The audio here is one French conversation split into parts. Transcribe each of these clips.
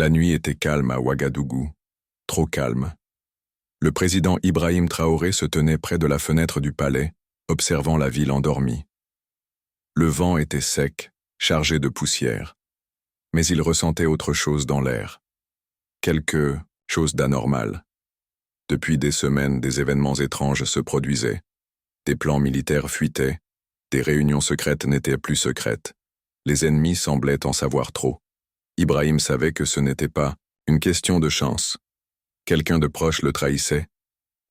La nuit était calme à Ouagadougou, trop calme. Le président Ibrahim Traoré se tenait près de la fenêtre du palais, observant la ville endormie. Le vent était sec, chargé de poussière. Mais il ressentait autre chose dans l'air. Quelque chose d'anormal. Depuis des semaines, des événements étranges se produisaient. Des plans militaires fuitaient. Des réunions secrètes n'étaient plus secrètes. Les ennemis semblaient en savoir trop. Ibrahim savait que ce n'était pas une question de chance. Quelqu'un de proche le trahissait.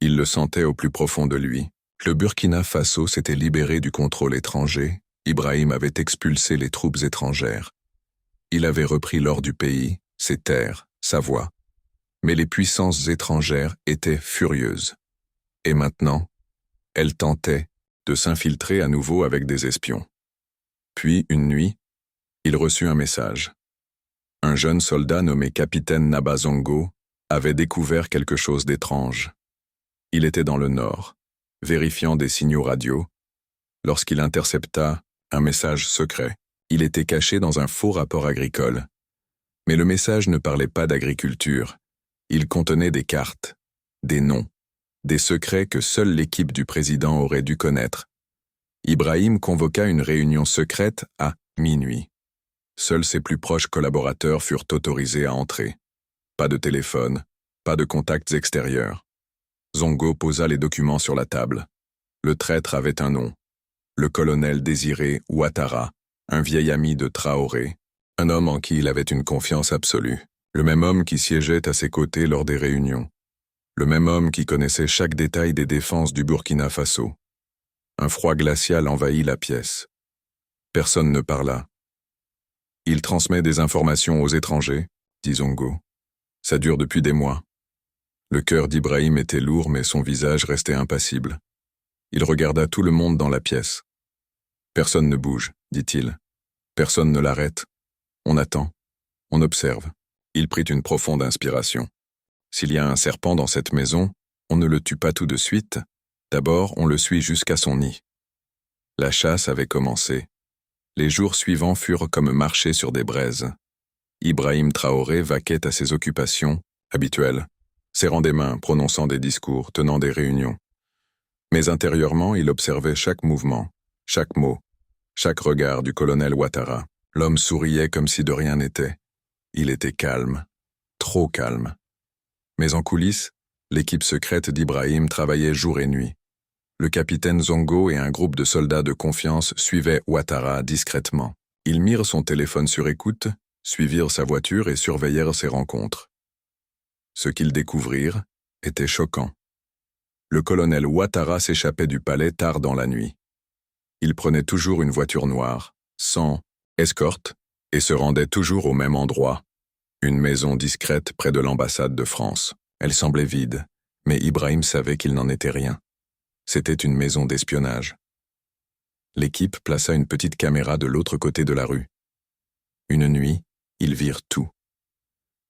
Il le sentait au plus profond de lui. Le Burkina Faso s'était libéré du contrôle étranger. Ibrahim avait expulsé les troupes étrangères. Il avait repris l'or du pays, ses terres, sa voix. Mais les puissances étrangères étaient furieuses. Et maintenant, elles tentaient de s'infiltrer à nouveau avec des espions. Puis, une nuit, il reçut un message. Un jeune soldat nommé capitaine Nabazongo avait découvert quelque chose d'étrange. Il était dans le nord, vérifiant des signaux radio, lorsqu'il intercepta un message secret. Il était caché dans un faux rapport agricole. Mais le message ne parlait pas d'agriculture. Il contenait des cartes, des noms, des secrets que seule l'équipe du président aurait dû connaître. Ibrahim convoqua une réunion secrète à minuit. Seuls ses plus proches collaborateurs furent autorisés à entrer. Pas de téléphone, pas de contacts extérieurs. Zongo posa les documents sur la table. Le traître avait un nom. Le colonel Désiré Ouattara, un vieil ami de Traoré, un homme en qui il avait une confiance absolue. Le même homme qui siégeait à ses côtés lors des réunions. Le même homme qui connaissait chaque détail des défenses du Burkina Faso. Un froid glacial envahit la pièce. Personne ne parla. Il transmet des informations aux étrangers, dit Zongo. Ça dure depuis des mois. Le cœur d'Ibrahim était lourd, mais son visage restait impassible. Il regarda tout le monde dans la pièce. Personne ne bouge, dit-il. Personne ne l'arrête. On attend. On observe. Il prit une profonde inspiration. S'il y a un serpent dans cette maison, on ne le tue pas tout de suite. D'abord, on le suit jusqu'à son nid. La chasse avait commencé. Les jours suivants furent comme marcher sur des braises. Ibrahim Traoré vaquait à ses occupations habituelles, serrant des mains, prononçant des discours, tenant des réunions. Mais intérieurement, il observait chaque mouvement, chaque mot, chaque regard du colonel Ouattara. L'homme souriait comme si de rien n'était. Il était calme, trop calme. Mais en coulisses, l'équipe secrète d'Ibrahim travaillait jour et nuit. Le capitaine Zongo et un groupe de soldats de confiance suivaient Ouattara discrètement. Ils mirent son téléphone sur écoute, suivirent sa voiture et surveillèrent ses rencontres. Ce qu'ils découvrirent était choquant. Le colonel Ouattara s'échappait du palais tard dans la nuit. Il prenait toujours une voiture noire, sans escorte, et se rendait toujours au même endroit, une maison discrète près de l'ambassade de France. Elle semblait vide, mais Ibrahim savait qu'il n'en était rien. C'était une maison d'espionnage. L'équipe plaça une petite caméra de l'autre côté de la rue. Une nuit, ils virent tout.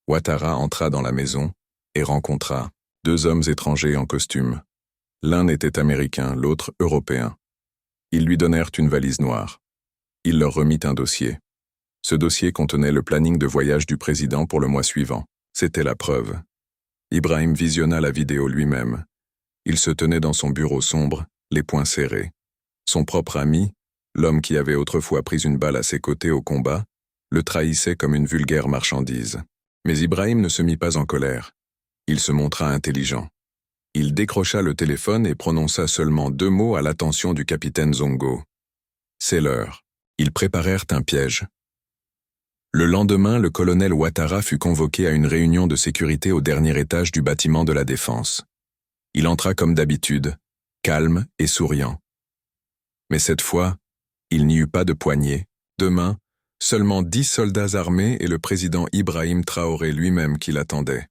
Ouattara entra dans la maison et rencontra 2 hommes étrangers en costume. L'un était américain, l'autre européen. Ils lui donnèrent une valise noire. Il leur remit un dossier. Ce dossier contenait le planning de voyage du président pour le mois suivant. C'était la preuve. Ibrahim visionna la vidéo lui-même. Il se tenait dans son bureau sombre, les poings serrés. Son propre ami, l'homme qui avait autrefois pris une balle à ses côtés au combat, le trahissait comme une vulgaire marchandise. Mais Ibrahim ne se mit pas en colère. Il se montra intelligent. Il décrocha le téléphone et prononça seulement 2 mots à l'attention du capitaine Zongo. C'est l'heure. Ils préparèrent un piège. Le lendemain, le colonel Ouattara fut convoqué à une réunion de sécurité au dernier étage du bâtiment de la Défense. Il entra comme d'habitude, calme et souriant. Mais cette fois, il n'y eut pas de poignée, de main, seulement 10 soldats armés et le président Ibrahim Traoré lui-même qui l'attendait.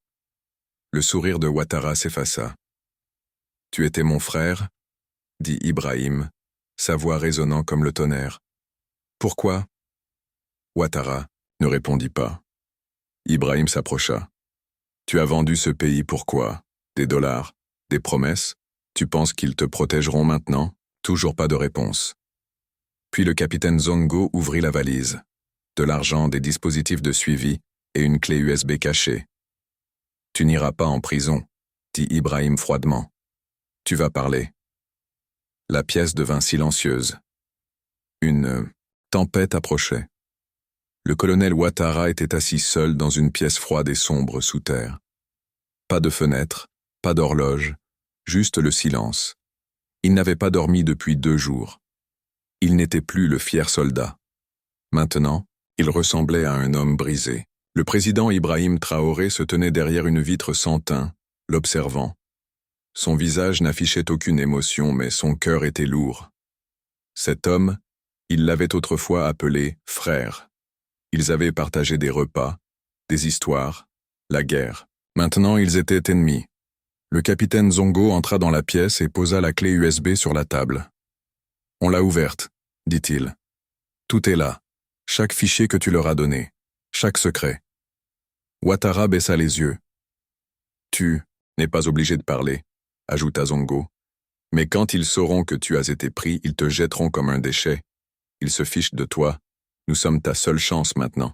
Le sourire de Ouattara s'effaça. « Tu étais mon frère ?» dit Ibrahim, sa voix résonnant comme le tonnerre. « Pourquoi ?» Ouattara ne répondit pas. Ibrahim s'approcha. « Tu as vendu ce pays pourquoi? Des dollars? Des promesses? Tu penses qu'ils te protégeront maintenant ?» Toujours pas de réponse. Puis le capitaine Zongo ouvrit la valise. De l'argent, des dispositifs de suivi, et une clé USB cachée. Tu n'iras pas en prison, dit Ibrahim froidement. Tu vas parler. La pièce devint silencieuse. Une tempête approchait. Le colonel Ouattara était assis seul dans une pièce froide et sombre sous terre. Pas de fenêtre, pas d'horloge, juste le silence. Il n'avait pas dormi depuis 2 jours. Il n'était plus le fier soldat. Maintenant, il ressemblait à un homme brisé. Le président Ibrahim Traoré se tenait derrière une vitre sans teint, l'observant. Son visage n'affichait aucune émotion, mais son cœur était lourd. Cet homme, il l'avait autrefois appelé « frère ». Ils avaient partagé des repas, des histoires, la guerre. Maintenant, ils étaient ennemis. Le capitaine Zongo entra dans la pièce et posa la clé USB sur la table. « On l'a ouverte », dit-il. « Tout est là, chaque fichier que tu leur as donné, chaque secret. » Ouattara baissa les yeux. « Tu n'es pas obligé de parler, » ajouta Zongo. « Mais quand ils sauront que tu as été pris, ils te jetteront comme un déchet. Ils se fichent de toi. Nous sommes ta seule chance maintenant. »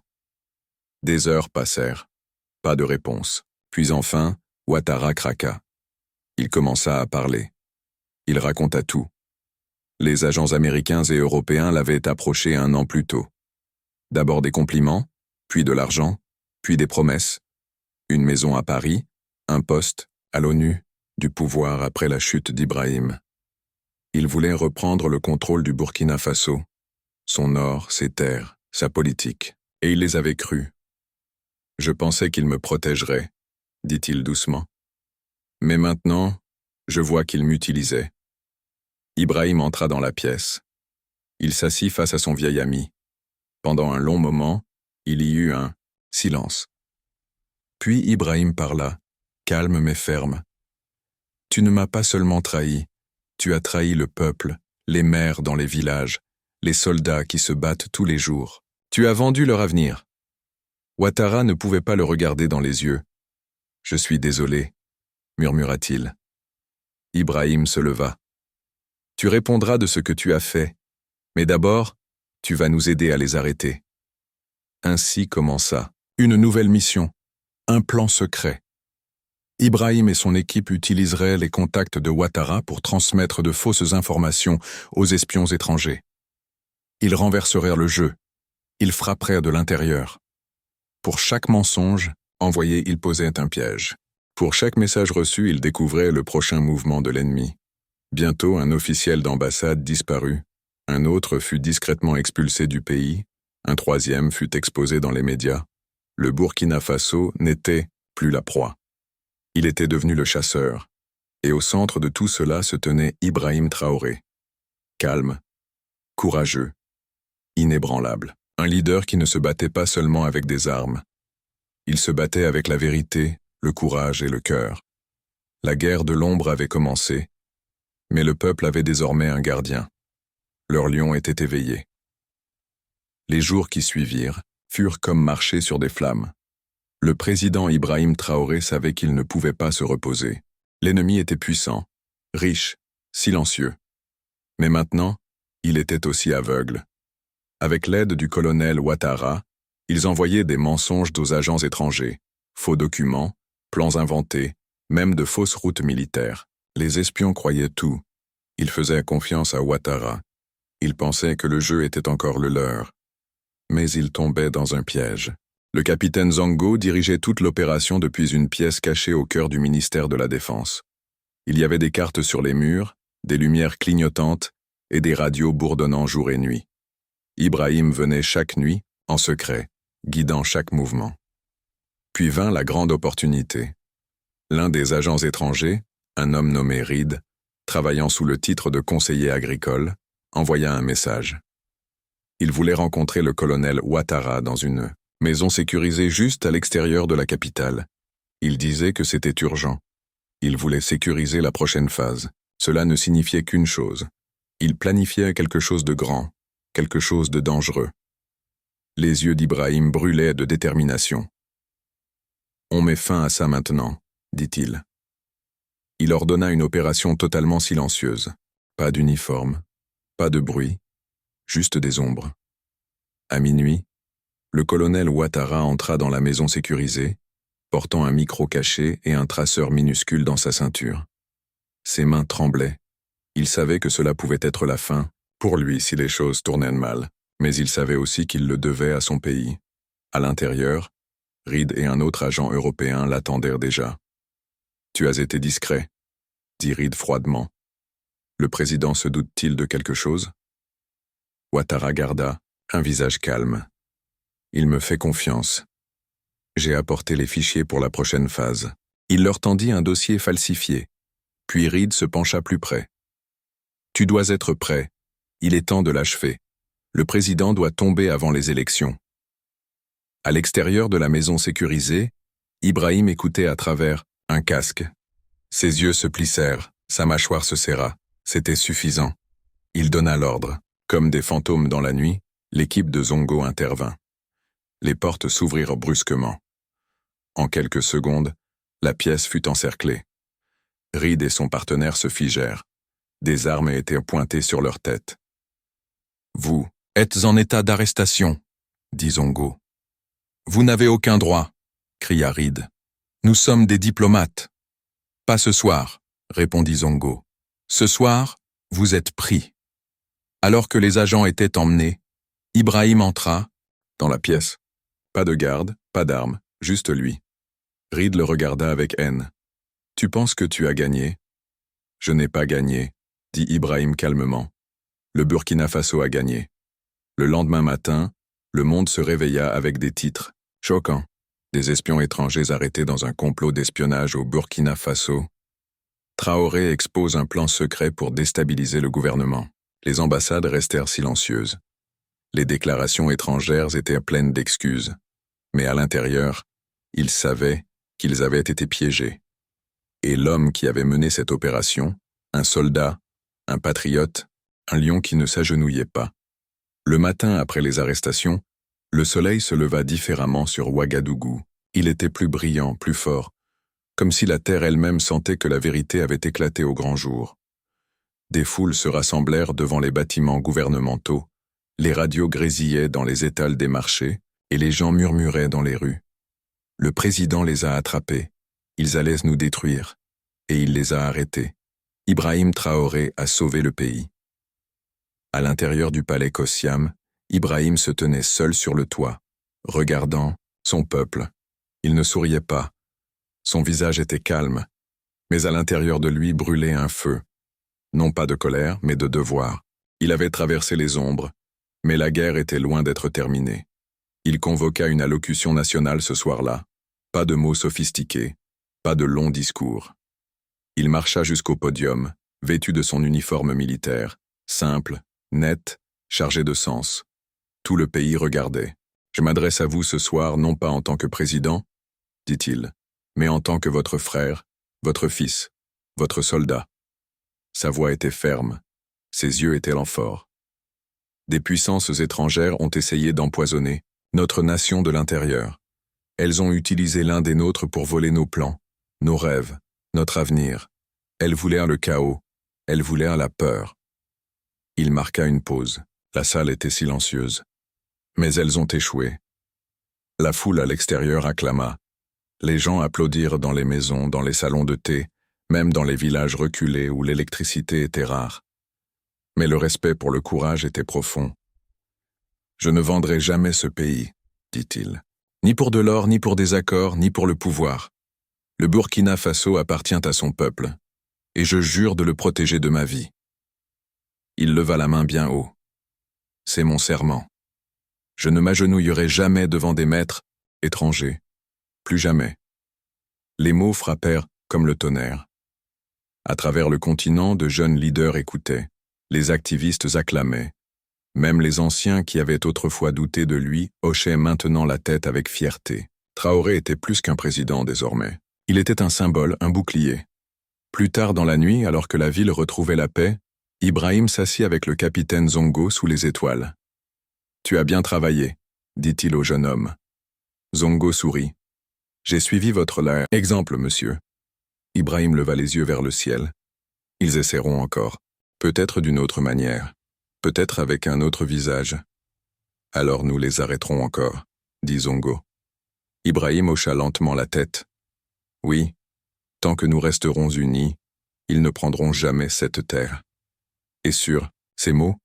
Des heures passèrent. Pas de réponse. Puis enfin, Ouattara craqua. Il commença à parler. Il raconta tout. Les agents américains et européens l'avaient approché 1 an plus tôt. D'abord des compliments, puis de l'argent, puis des promesses. Une maison à Paris, un poste, à l'ONU, du pouvoir après la chute d'Ibrahim. Il voulait reprendre le contrôle du Burkina Faso, son or, ses terres, sa politique, et il les avait crus. « Je pensais qu'il me protégerait, » dit-il doucement. « Mais maintenant, je vois qu'il m'utilisait. » Ibrahim entra dans la pièce. Il s'assit face à son vieil ami. Pendant un long moment, il y eut un silence. Puis Ibrahim parla, calme mais ferme. « Tu ne m'as pas seulement trahi, tu as trahi le peuple, les mères dans les villages, les soldats qui se battent tous les jours. Tu as vendu leur avenir. » Ouattara ne pouvait pas le regarder dans les yeux. « Je suis désolé, » murmura-t-il. Ibrahim se leva. « Tu répondras de ce que tu as fait, mais d'abord, tu vas nous aider à les arrêter. » Ainsi commença une nouvelle mission, un plan secret. Ibrahim et son équipe utiliseraient les contacts de Ouattara pour transmettre de fausses informations aux espions étrangers. Ils renverseraient le jeu. Ils frapperaient de l'intérieur. Pour chaque mensonge envoyé, ils posaient un piège. Pour chaque message reçu, ils découvraient le prochain mouvement de l'ennemi. Bientôt, un officiel d'ambassade disparut. Un autre fut discrètement expulsé du pays. Un 3e fut exposé dans les médias. Le Burkina Faso n'était plus la proie. Il était devenu le chasseur. Et au centre de tout cela se tenait Ibrahim Traoré. Calme, courageux, inébranlable. Un leader qui ne se battait pas seulement avec des armes. Il se battait avec la vérité, le courage et le cœur. La guerre de l'ombre avait commencé, mais le peuple avait désormais un gardien. Leur lion était éveillé. Les jours qui suivirent furent comme marcher sur des flammes. Le président Ibrahim Traoré savait qu'il ne pouvait pas se reposer. L'ennemi était puissant, riche, silencieux. Mais maintenant, il était aussi aveugle. Avec l'aide du colonel Ouattara, ils envoyaient des mensonges aux agents étrangers, faux documents, plans inventés, même de fausses routes militaires. Les espions croyaient tout. Ils faisaient confiance à Ouattara. Ils pensaient que le jeu était encore le leur. Mais ils tombaient dans un piège. Le capitaine Zongo dirigeait toute l'opération depuis une pièce cachée au cœur du ministère de la Défense. Il y avait des cartes sur les murs, des lumières clignotantes et des radios bourdonnant jour et nuit. Ibrahim venait chaque nuit, en secret, guidant chaque mouvement. Puis vint la grande opportunité. L'un des agents étrangers, un homme nommé Reed, travaillant sous le titre de conseiller agricole, envoya un message. Il voulait rencontrer le colonel Ouattara dans une maison sécurisée juste à l'extérieur de la capitale. Il disait que c'était urgent. Il voulait sécuriser la prochaine phase. Cela ne signifiait qu'une chose. Il planifiait quelque chose de grand, quelque chose de dangereux. Les yeux d'Ibrahim brûlaient de détermination. « On met fin à ça maintenant », dit-il. Il ordonna une opération totalement silencieuse. Pas d'uniforme, pas de bruit, juste des ombres. À minuit, Le colonel Ouattara entra dans la maison sécurisée, portant un micro caché et un traceur minuscule dans sa ceinture. Ses mains tremblaient. Il savait que cela pouvait être la fin, pour lui si les choses tournaient mal, mais il savait aussi qu'il le devait à son pays. À l'intérieur, Reed et un autre agent européen l'attendaient déjà. « Tu as été discret », dit Reed froidement. « Le président se doute-t-il de quelque chose ?» Ouattara garda un visage calme. « Il me fait confiance. J'ai apporté les fichiers pour la prochaine phase. » Il leur tendit un dossier falsifié. Puis Reed se pencha plus près. « Tu dois être prêt. Il est temps de l'achever. Le président doit tomber avant les élections. » À l'extérieur de la maison sécurisée, Ibrahim écoutait à travers un casque. Ses yeux se plissèrent, sa mâchoire se serra. C'était suffisant. Il donna l'ordre. Comme des fantômes dans la nuit, l'équipe de Zongo intervint. Les portes s'ouvrirent brusquement. En quelques secondes, la pièce fut encerclée. Reed et son partenaire se figèrent. Des armes étaient pointées sur leur tête. « Vous êtes en état d'arrestation, » dit Zongo. « Vous n'avez aucun droit, » cria Reed. « Nous sommes des diplomates. »« Pas ce soir, » répondit Zongo. « Ce soir, vous êtes pris. » Alors que les agents étaient emmenés, Ibrahim entra dans la pièce. Pas de garde, pas d'armes, juste lui. Reed le regarda avec haine. « Tu penses que tu as gagné ?»« Je n'ai pas gagné, » dit Ibrahim calmement. « Le Burkina Faso a gagné. » Le lendemain matin, le monde se réveilla avec des titres choquants. Des espions étrangers arrêtés dans un complot d'espionnage au Burkina Faso. Traoré expose un plan secret pour déstabiliser le gouvernement. Les ambassades restèrent silencieuses. Les déclarations étrangères étaient pleines d'excuses. Mais à l'intérieur, ils savaient qu'ils avaient été piégés. Et l'homme qui avait mené cette opération, un soldat, un patriote, un lion qui ne s'agenouillait pas. Le matin après les arrestations, le soleil se leva différemment sur Ouagadougou. Il était plus brillant, plus fort, comme si la terre elle-même sentait que la vérité avait éclaté au grand jour. Des foules se rassemblèrent devant les bâtiments gouvernementaux, les radios grésillaient dans les étals des marchés et les gens murmuraient dans les rues. Le président les a attrapés, ils allaient nous détruire, et il les a arrêtés. Ibrahim Traoré a sauvé le pays. À l'intérieur du palais Kossiam, Ibrahim se tenait seul sur le toit, regardant son peuple. Il ne souriait pas. Son visage était calme, mais à l'intérieur de lui brûlait un feu. Non pas de colère, mais de devoir. Il avait traversé les ombres, mais la guerre était loin d'être terminée. Il convoqua une allocution nationale ce soir-là. Pas de mots sophistiqués, pas de longs discours. Il marcha jusqu'au podium, vêtu de son uniforme militaire, simple, net, chargé de sens. Tout le pays regardait. « Je m'adresse à vous ce soir non pas en tant que président, » dit-il, « mais en tant que votre frère, votre fils, votre soldat. » Sa voix était ferme, ses yeux étaient l'amphore. Des puissances étrangères ont essayé d'empoisonner notre nation de l'intérieur. Elles ont utilisé l'un des nôtres pour voler nos plans, nos rêves, notre avenir. Elles voulèrent le chaos, elles voulèrent la peur. Il marqua une pause. La salle était silencieuse. Mais elles ont échoué. La foule à l'extérieur acclama. Les gens applaudirent dans les maisons, dans les salons de thé, même dans les villages reculés où l'électricité était rare. Mais le respect pour le courage était profond. « Je ne vendrai jamais ce pays, » dit-il. « Ni pour de l'or, ni pour des accords, ni pour le pouvoir. Le Burkina Faso appartient à son peuple, et je jure de le protéger de ma vie. » Il leva la main bien haut. « C'est mon serment. Je ne m'agenouillerai jamais devant des maîtres étrangers. Plus jamais. » Les mots frappèrent comme le tonnerre. À travers le continent, de jeunes leaders écoutaient. Les activistes acclamaient. Même les anciens qui avaient autrefois douté de lui hochaient maintenant la tête avec fierté. Traoré était plus qu'un président désormais. Il était un symbole, un bouclier. Plus tard dans la nuit, alors que la ville retrouvait la paix, Ibrahim s'assit avec le capitaine Zongo sous les étoiles. « Tu as bien travaillé, » dit-il au jeune homme. Zongo sourit. « J'ai suivi votre exemple, monsieur. » Ibrahim leva les yeux vers le ciel. « Ils essaieront encore. Peut-être d'une autre manière. Peut-être avec un autre visage. Alors nous les arrêterons encore. dit Zongo. Ibrahim hocha lentement la tête. Oui, tant que nous resterons unis, ils ne prendront jamais cette terre. Et sur ces mots,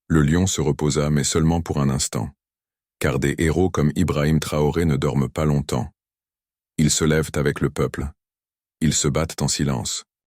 le lion se reposa, mais seulement pour un instant. Car des héros comme Ibrahim Traoré ne dorment pas longtemps. Ils se lèvent avec le peuple. Ils se battent en silence.